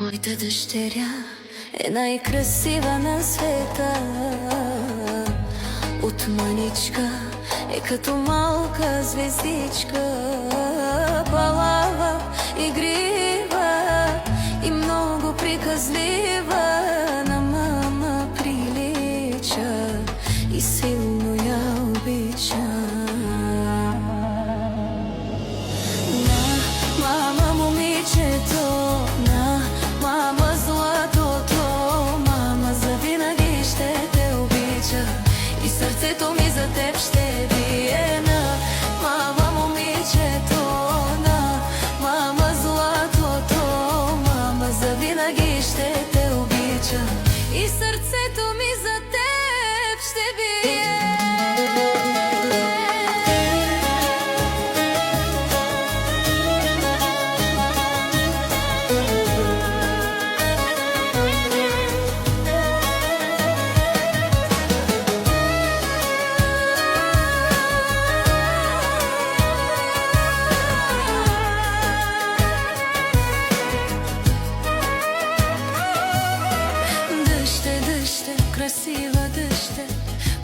Моята дъщеря е най-красива на света. От маничка е като малка звездичка. Палава, игрива и много приказлива. На мама прилича и силно я обича. На мама момичето, на мама златото, мама завинаги ще те обича и сърцето ми за теб ще бие. На мама момичето, на мама златото, мама завинаги ще те обича и сърцето ми за теб ще бие. Красива